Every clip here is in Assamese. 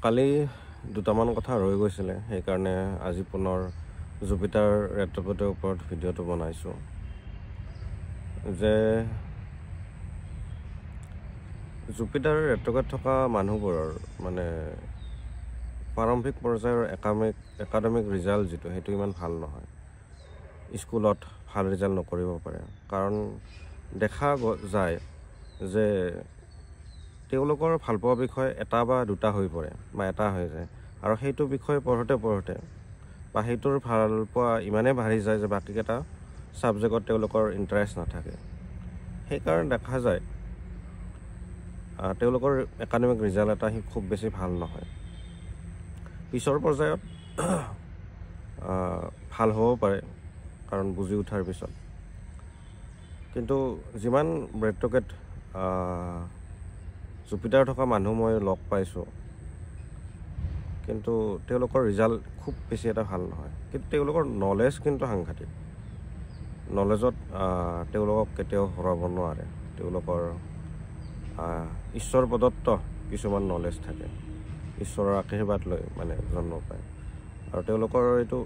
কালি দুটামান কথা ৰৈ গৈছিলে, সেইকাৰণে আজি পুনৰ জুপিটাৰ ৰেট্ৰগেটৰ ওপৰত ভিডিঅ'টো বনাইছোঁ যে জুপিটাৰ ৰেট্ৰগেট থকা মানুহবোৰৰ মানে প্ৰাৰম্ভিক পৰ্যায়ৰ একাডেমিক ৰিজাল্ট যিটো সেইটো ইমান ভাল নহয়। স্কুলত ভাল ৰিজাল্ট নকৰিব পাৰে, কাৰণ দেখা যায় যে তেওঁলোকৰ ভালপোৱা বিষয় এটা বা দুটা হৈ পৰে বা এটা হৈ যায়, আৰু সেইটো বিষয় পঢ়োঁতে বা সেইটোৰ ভালপোৱা ইমানেই বাঢ়ি যায় যে বাকীকেইটা ছাবজেক্টত তেওঁলোকৰ ইণ্টাৰেষ্ট নাথাকে। সেইকাৰণে দেখা যায় তেওঁলোকৰ একাডেমিক ৰিজাল্ট এটা খুব বেছি ভাল নহয়। পিছৰ পৰ্যায়ত ভাল হ'ব পাৰে, কাৰণ বুজি উঠাৰ পিছত। কিন্তু যিমান ৰেট্ৰগেট জুপিটাৰ থকা মানুহ মই লগ পাইছোঁ, কিন্তু তেওঁলোকৰ ৰিজাল্ট খুব বেছি এটা ভাল নহয়। কিন্তু তেওঁলোকৰ নলেজ কিন্তু সাংঘাতিক। নলেজত তেওঁলোকক কেতিয়াও হৰাব নোৱাৰে। তেওঁলোকৰ ঈশ্বৰ প্ৰদত্ত কিছুমান নলেজ থাকে, ঈশ্বৰৰ আশীৰ্বাদ লৈ মানে জন্ম পায়, আৰু তেওঁলোকৰ এইটো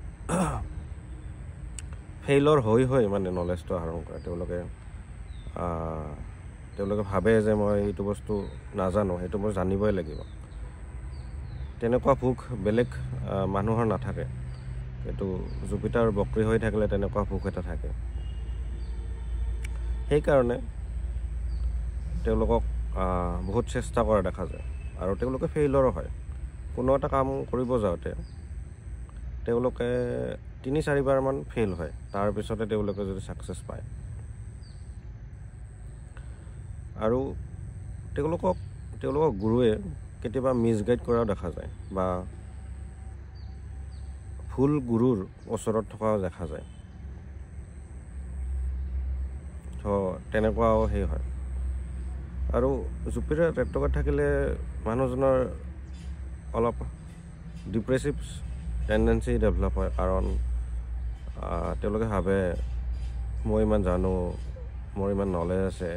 ফেইলৰ হৈ মানে নলেজটো আহৰণ কৰে। তেওঁলোকে ভাবে যে মই এইটো বস্তু নাজানো, সেইটো মই জানিবই লাগিব। তেনেকুৱা ভোক বেলেগ মানুহৰ নাথাকে, কিন্তু জুপিটাৰ বক্ৰী হৈ থাকিলে তেনেকুৱা ভোক এটা থাকে। সেইকাৰণে তেওঁলোকক বহুত চেষ্টা কৰা দেখা যায়, আৰু তেওঁলোকে ফেইলৰো হয়। কোনো এটা কাম কৰিব যাওঁতে তেওঁলোকে ৩-৪ বাৰমান ফেইল হয়, তাৰপিছতে তেওঁলোকে যদি ছাকচেছ পায়। আৰু তেওঁলোকক গুৰুৱে কেতিয়াবা মিছগাইড কৰাও দেখা যায়, বা ভুল গুৰুৰ ওচৰত থকাও দেখা যায়। তেনেকুৱাও সেই হয়। আৰু জুপিটাৰ ৰেট্ৰগেট থাকিলে মানুহজনৰ অলপ ডিপ্ৰেছিভ টেণ্ডেঞ্চি ডেভেলপ হয়, কাৰণ তেওঁলোকে ভাবে মই ইমান জানো, মোৰ ইমান নলেজ আছে,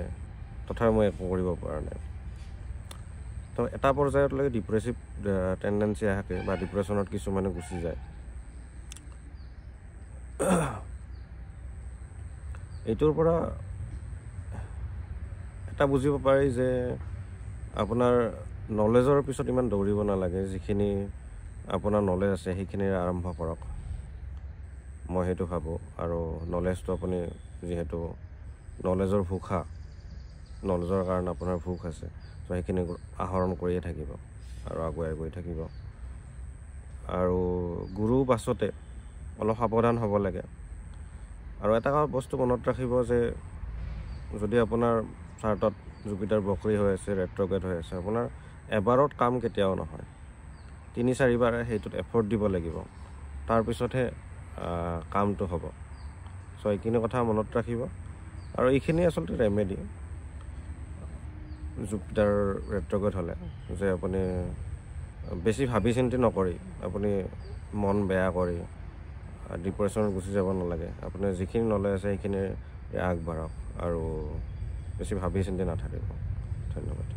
তথাপি মই একো কৰিব পৰা নাই। তো এটা পৰ্যায়তলৈকে ডিপ্ৰেছিভ টেণ্ডেঞ্চি আহে, বা ডিপ্ৰেশ্যনত কিছুমানে গুচি যায়। এইটোৰ পৰা এটা বুজিব পাৰি যে আপোনাৰ নলেজৰ পিছত ইমান দৌৰিব নালাগে। যিখিনি আপোনাৰ নলেজ আছে সেইখিনিৰে আৰম্ভ কৰক, মই সেইটো ভাবোঁ। আৰু নলেজটো আপুনি যিহেতু নলেজৰ ভোষা, নলেজৰ কাৰণে আপোনাৰ ভোক আছে, ত' সেইখিনি আহৰণ কৰিয়ে থাকিব আৰু আগুৱাই গৈ থাকিব। আৰু গুৰু পাছতে অলপ সাৱধান হ'ব লাগে। আৰু এটা বস্তু মনত ৰাখিব যে যদি আপোনাৰ চাৰ্টত জুপিটাৰ বক্ৰী হৈ আছে, ৰেট্ৰগেট হৈ আছে, আপোনাৰ এবাৰত কাম কেতিয়াও নহয়। ৩-৪ বাৰে সেইটোত এফৰ্ট দিব লাগিব, তাৰপিছতহে কামটো হ'ব। চ' এইখিনি কথা মনত ৰাখিব। আৰু এইখিনি আচলতে ৰেমেডি জুপিটাৰ ৰেট্ৰগেট হ'লে, যে আপুনি বেছি ভাবি চিন্তি নকৰি, আপুনি মন বেয়া কৰি ডিপ্ৰেশ্যনত গুচি যাব নালাগে। আপোনাৰ যিখিনি নলেজ আছে সেইখিনি আগবাঢ়ক, আৰু বেছি ভাবি চিন্তি নাথাকিব। ধন্যবাদ।